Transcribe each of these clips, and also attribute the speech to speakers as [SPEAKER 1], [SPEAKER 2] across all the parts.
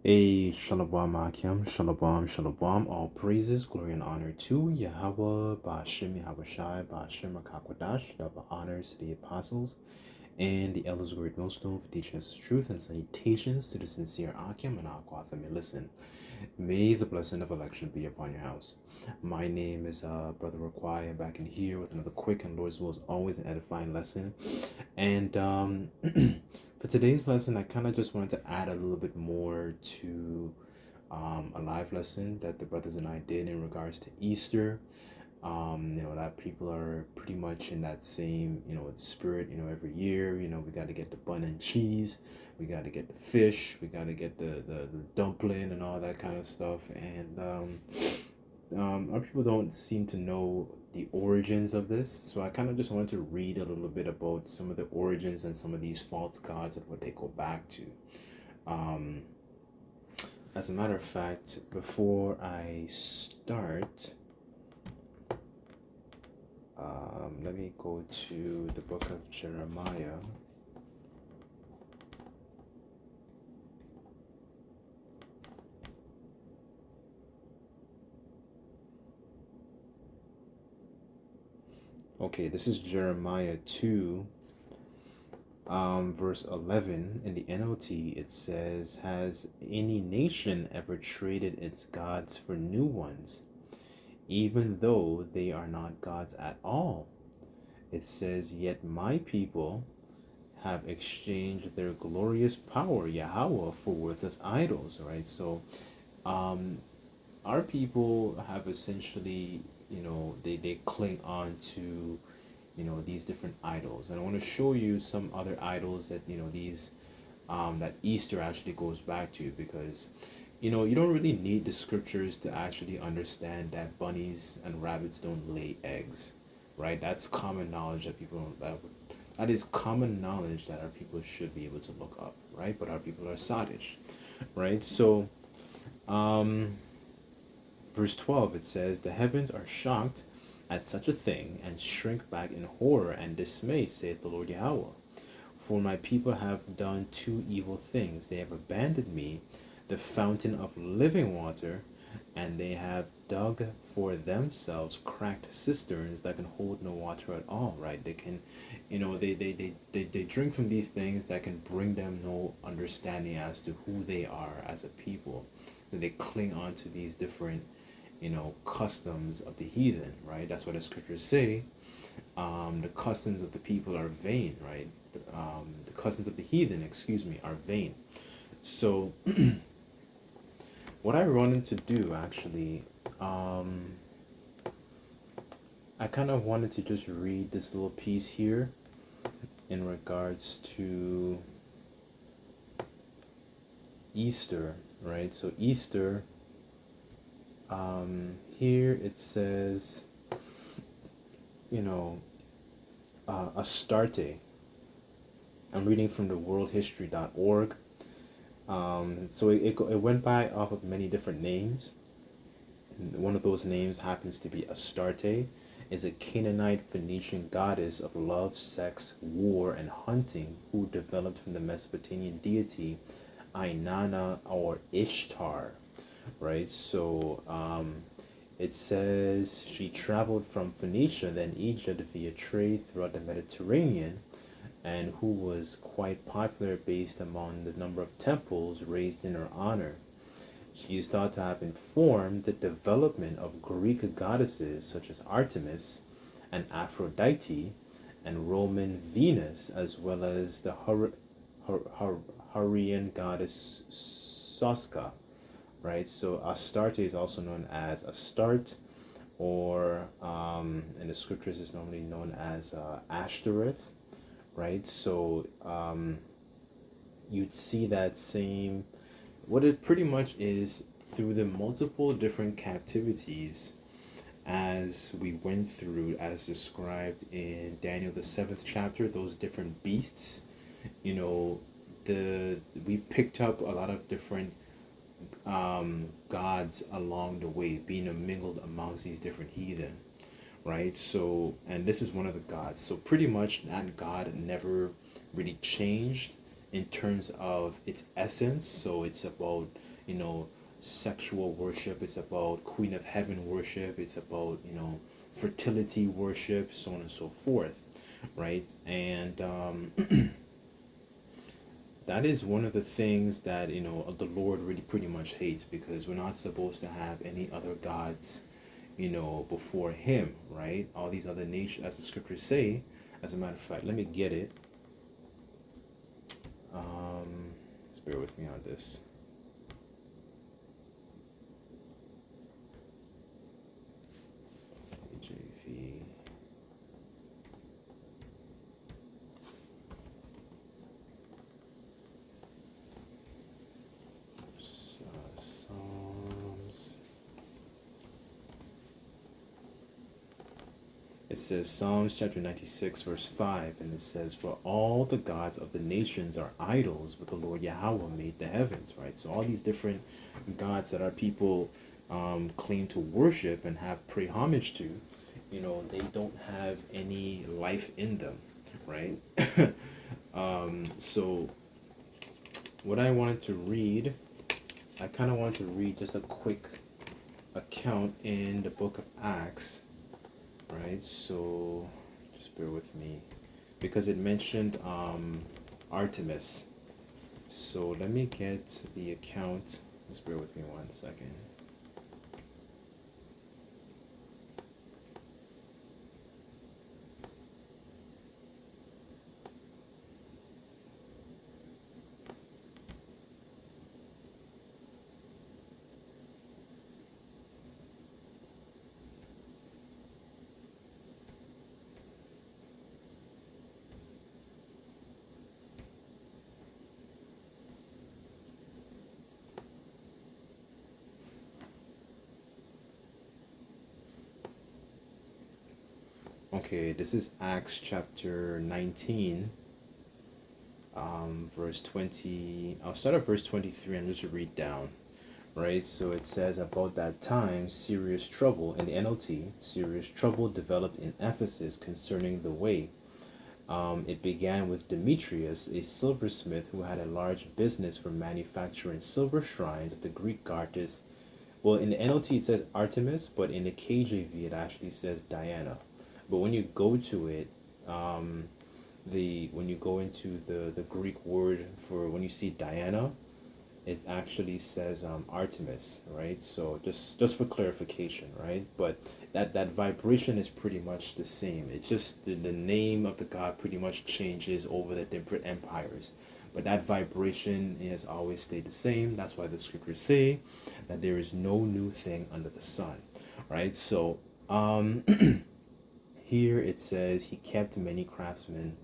[SPEAKER 1] A Shalom Akim, Shalom, Shalom, all praises, glory, and honor to Yahweh, Ba'ashem, Yahweh Shai, Ba'ashem, Rakakwadash, double honors to the apostles and the elders of the great millstone for teaching us the truth, and salutations to the sincere Akim and Aquath that may listen. May the blessing of election be upon your house. My name is Brother Require, back in here with another quick and Lord's will is always an edifying lesson. And for today's lesson, I kind of just wanted to add a little bit more to a live lesson that the brothers and I did in regards to Easter. That people are pretty much in that same, spirit, every year, we got to get the bun and cheese, we got to get the fish, we got to get the dumpling and all that kind of stuff. And our people don't seem to know the origins of this. So I kind of just wanted to read a little bit about some of the origins and some of these false gods and what they go back to. As a matter of fact, before I start, let me go to the book of Jeremiah. Okay, this is Jeremiah 2, verse 11. In the NLT, it says, "Has any nation ever traded its gods for new ones, even though they are not gods at all?" It says, "Yet my people have exchanged their glorious power, Yahweh, for worthless idols," right? So, our people have essentially, they cling on to, these different idols. And I want to show you some other idols that, that Easter actually goes back to, because, you don't really need the scriptures to actually understand that bunnies and rabbits don't lay eggs, right? That's common knowledge that people don't, that is common knowledge that our people should be able to look up, right? But our people are sottish, right? So, verse 12, it says, "The heavens are shocked at such a thing, and shrink back in horror and dismay, saith the Lord Yahweh. For my people have done two evil things. They have abandoned me, the fountain of living water, and they have dug for themselves cracked cisterns that can hold no water at all," right? They can, they drink from these things that can bring them no understanding as to who they are as a people. They cling on to these different, customs of the heathen, right? That's what the scriptures say. The customs of the people are vain, right? The customs of the heathen, excuse me, are vain. So, what I wanted to do actually, I kind of wanted to just read this little piece here in regards to Easter, right? So, Easter, here it says, Astarte. I'm reading from the worldhistory.org. So it went by off of many different names. One of those names happens to be Astarte. Is a Canaanite Phoenician goddess of love, sex, war, and hunting who developed from the Mesopotamian deity Inanna or Ishtar, right? So it says she traveled from Phoenicia, then Egypt, via trade throughout the Mediterranean, and who was quite popular based among the number of temples raised in her honor. She is thought to have informed the development of Greek goddesses such as Artemis and Aphrodite, and Roman Venus, as well as the Hurrian goddess Soska, right? So Astarte is also known as Astarte, or in the scriptures is normally known as Ashtoreth, right? So you'd see that same, what it pretty much is, through the multiple different captivities as we went through, as described in Daniel the 7th chapter, those different beasts, you know, we picked up a lot of different gods along the way, being mingled amongst these different heathen, right? So, and this is one of the gods. So pretty much that god never really changed. in terms of its essence. So it's about, you know, sexual worship, it's about Queen of Heaven worship, it's about, you know, fertility worship, so on and so forth, right? And that is one of the things that, you know, the Lord really pretty much hates, because we're not supposed to have any other gods, you know, before him, right? All these other nations, as the scriptures say. As a matter of fact, let me get it. Just bear with me on this. AJV. Psalms. It says Psalms chapter 96 verse 5, and it says, "For all the gods of the nations are idols, but the Lord Yahweh made the heavens," right? So all these different gods that our people claim to worship and have pray homage to, you know, they don't have any life in them, right? So what I wanted to read, I kind of wanted to read just a quick account in the book of Acts, right? So just bear with me, because it mentioned Artemis. So let me get the account. Just bear with me 1 second. Okay, this is Acts chapter 19, verse 20. I'll start at verse 23 and just read down, right? So it says, "About that time, serious trouble," in the NLT, "serious trouble developed in Ephesus concerning the way. It began with Demetrius, a silversmith who had a large business for manufacturing silver shrines of the Greek goddess." Well, in the NLT it says Artemis, but in the KJV it actually says Diana. But when you go to it, um, when you go into the Greek word for when you see Diana, it actually says Artemis, right? So just for clarification, right? But that vibration is pretty much the same. It's just the name of the god pretty much changes over the different empires, but that vibration has always stayed the same. That's why the scriptures say that there is no new thing under the sun, right? So here it says he kept many craftsmen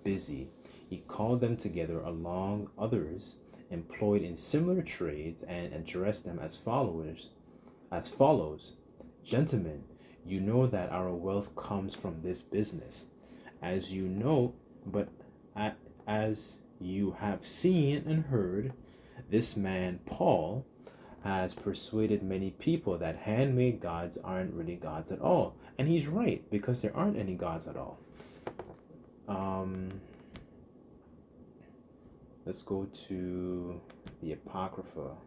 [SPEAKER 1] busy. He called them together along others employed in similar trades, and addressed them as follows: "Gentlemen, you know that our wealth comes from this business. As you know, but as you have seen and heard, this man Paul has persuaded many people that handmade gods aren't really gods at all." And he's right, because there aren't any gods at all. Let's go to the Apocrypha.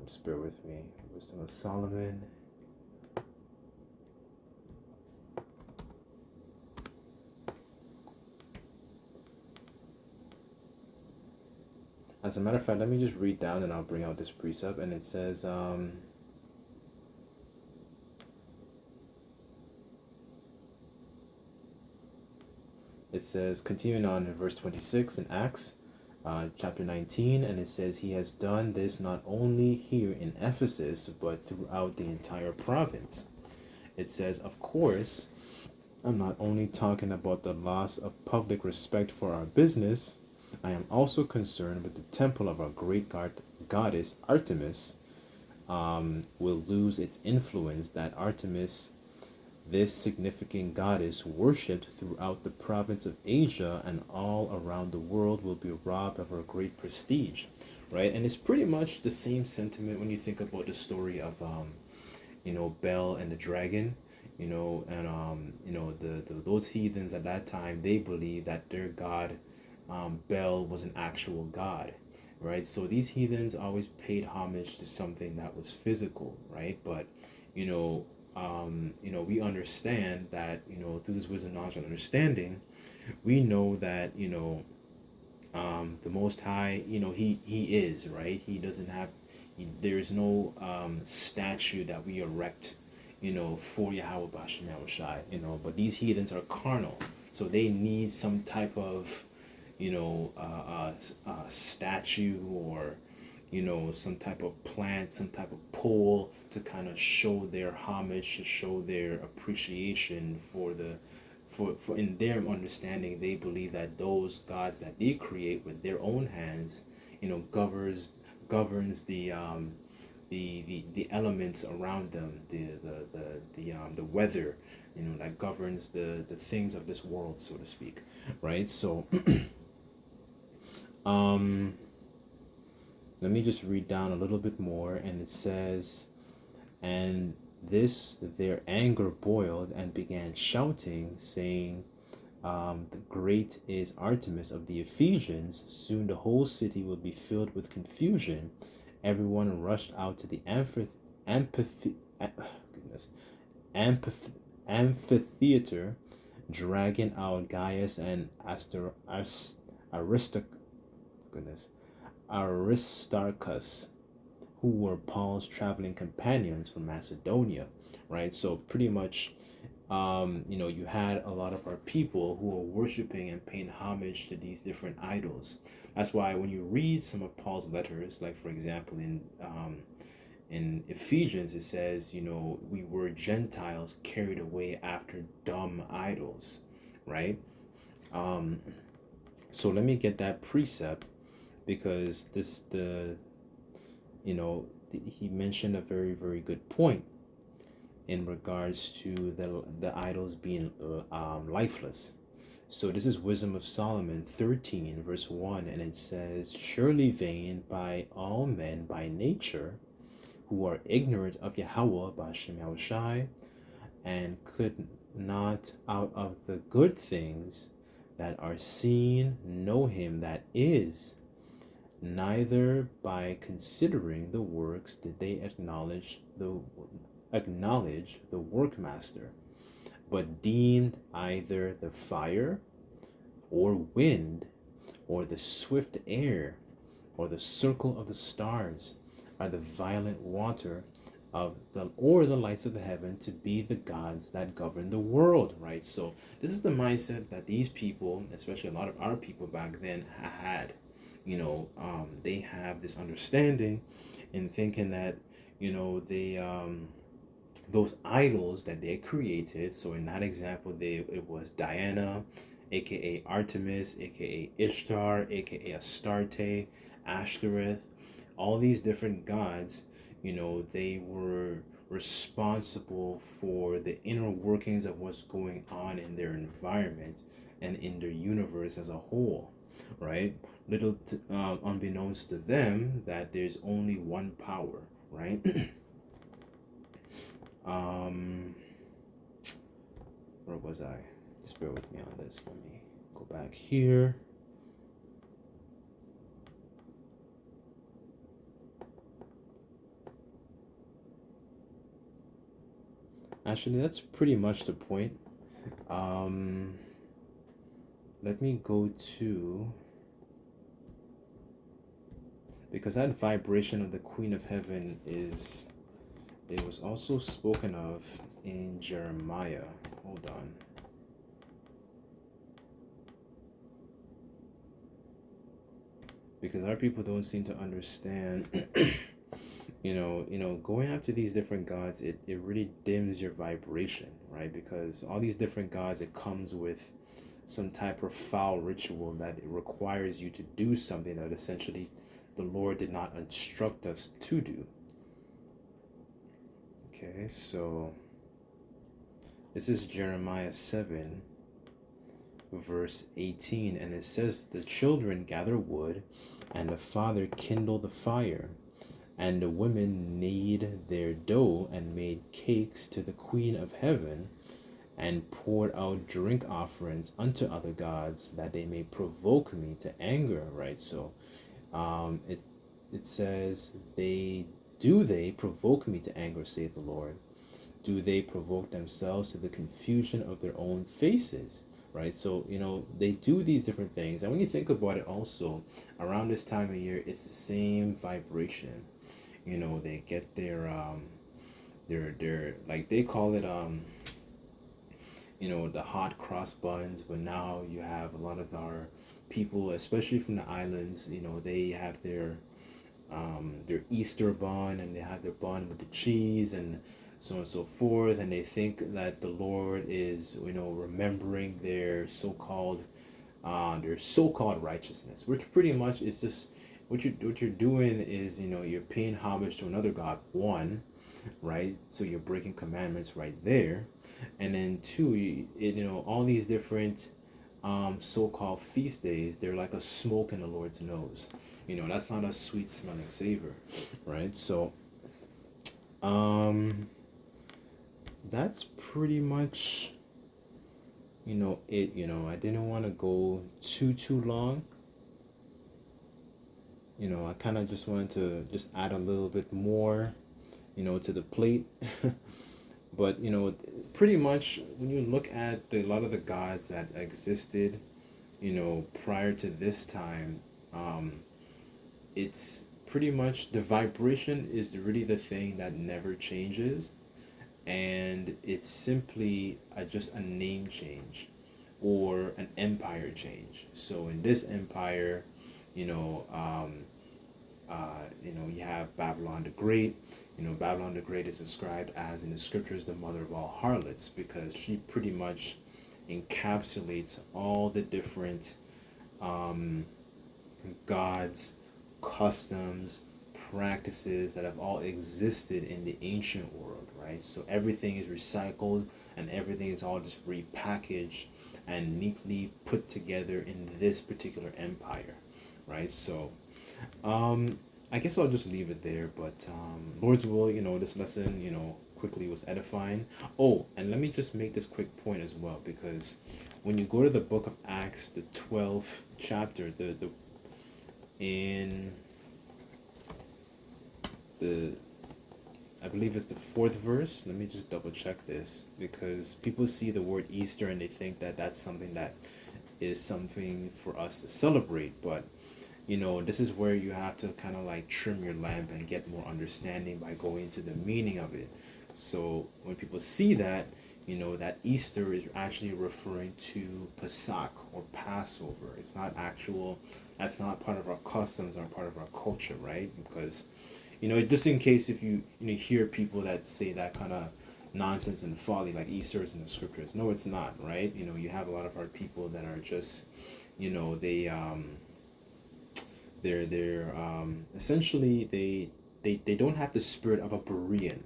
[SPEAKER 1] Just bear with me. Wisdom of Solomon. As a matter of fact, let me just read down and I'll bring out this precept. And it says, continuing on in verse 26 in Acts chapter 19, and it says, "He has done this not only here in Ephesus, but throughout the entire province." It says, "Of course, I'm not only talking about the loss of public respect for our business, I am also concerned with the temple of our great goddess Artemis will lose its influence. That Artemis, this significant goddess worshipped throughout the province of Asia and all around the world, will be robbed of her great prestige," right? And it's pretty much the same sentiment when you think about the story of Bel and the dragon, and the those heathens at that time, they believed that their god, Bel, was an actual god, right? So these heathens always paid homage to something that was physical, right? But you know we understand that through this wisdom, knowledge, and understanding, we know that the Most High, he is, right. He doesn't have, there's no statue that we erect, for Yahweh Bashem Yahushai, but these heathens are carnal, so they need some type of statue, or some type of plant, some type of pole, to kind of show their homage, to show their appreciation for the for in their understanding. They believe that those gods that they create with their own hands, governs the elements around them, the weather, that governs the things of this world, so to speak, right? So let me just read down a little bit more, and it says, and this their anger boiled, and began shouting, saying, the great is Artemis of the Ephesians. Soon the whole city will be filled with confusion. Everyone rushed out to the amphitheater, dragging out Gaius and Aristarchus, who were Paul's traveling companions from Macedonia, right? So pretty much, you had a lot of our people who were worshiping and paying homage to these different idols. That's why when you read some of Paul's letters, like for example in Ephesians, it says, we were Gentiles carried away after dumb idols, right? So let me get that precept, because he mentioned a very, very good point in regards to the idols being lifeless. So this is Wisdom of Solomon 13 verse 1, and it says, surely vain by all men by nature, who are ignorant of Yahweh Bashem Yahushai, and could not out of the good things that are seen know him that is, neither by considering the works did they acknowledge the workmaster, but deemed either the fire or wind or the swift air or the circle of the stars or the violent water or the lights of the heaven to be the gods that govern the world, right? So this is the mindset that these people, especially a lot of our people back then, had. They have this understanding in thinking that they those idols that they created. So in that example, it was Diana, aka Artemis, aka Ishtar, aka Astarte, Ashtoreth, all these different gods. They were responsible for the inner workings of what's going on in their environment and in their universe as a whole, right? Unbeknownst to them, that there's only one power, right? Where was I? Just bear with me on this. Let me go back here. Actually, that's pretty much the point. Let me go to, because that vibration of the Queen of Heaven it was also spoken of in Jeremiah. Hold on. Because our people don't seem to understand going after these different gods, it really dims your vibration, right? Because all these different gods, it comes with some type of foul ritual that it requires you to do something that essentially the Lord did not instruct us to do. Okay, so this is Jeremiah 7 verse 18, and it says, the children gather wood, and the father kindle the fire. And the women knead their dough and made cakes to the queen of heaven, and poured out drink offerings unto other gods, that they may provoke me to anger. Right. So it says, they provoke me to anger, saith the Lord? Do they provoke themselves to the confusion of their own faces? Right. So they do these different things, and when you think about it, also around this time of year, it's the same vibration. They get their like, they call it the hot cross buns. But now you have a lot of our people, especially from the islands, they have their Easter bun, and they have their bun with the cheese and so on and so forth, and they think that the Lord is remembering their so-called righteousness, which pretty much is just what you're doing is you're paying homage to another god, one, right? So you're breaking commandments right there. And then two, all these different so-called feast days, they're like a smoke in the Lord's nose. That's not a sweet smelling savor, right? So that's pretty much it. I didn't want to go too long. I kind of just wanted to just add a little bit more to the plate. But pretty much when you look at a lot of the gods that existed prior to this time, it's pretty much the vibration is really the thing that never changes, and it's simply just a name change or an empire change. So in this empire, you know um, you have Babylon the Great. Babylon the Great is described as in the scriptures the mother of all harlots, because she pretty much encapsulates all the different um, gods, customs, practices that have all existed in the ancient world, right? So everything is recycled, and everything is all just repackaged and neatly put together in this particular empire, right? So I guess I'll just leave it there. But Lord's will, this lesson, quickly was edifying. Oh, and let me just make this quick point as well, because when you go to the book of Acts, the 12th chapter, in the I believe it's the fourth verse. Let me just double check this, because people see the word Easter and they think that that's something that is something for us to celebrate. But this is where you have to kind of like trim your lamp and get more understanding by going to the meaning of it. So when people see that, that Easter is actually referring to Pesach or Passover. It's not actual, that's not part of our customs or part of our culture, right? Because, just in case if you hear people that say that kind of nonsense and folly, like Easter is in the scriptures. No, it's not, right? You have a lot of our people that are just, they're essentially they don't have the spirit of a Berean,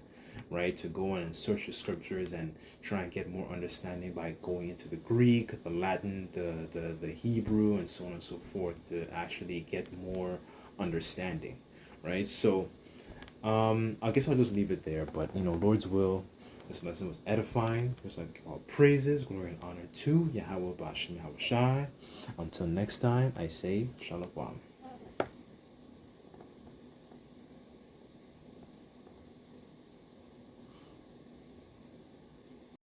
[SPEAKER 1] right, to go in and search the scriptures and try and get more understanding by going into the Greek, the Latin, the Hebrew, and so on and so forth, to actually get more understanding, right? So I guess I'll just leave it there. But Lord's will, this lesson was edifying. Just like to give all praises, glory, and honor to Yahweh Bashem Yahweh Shai. Until next time, I say Shalom.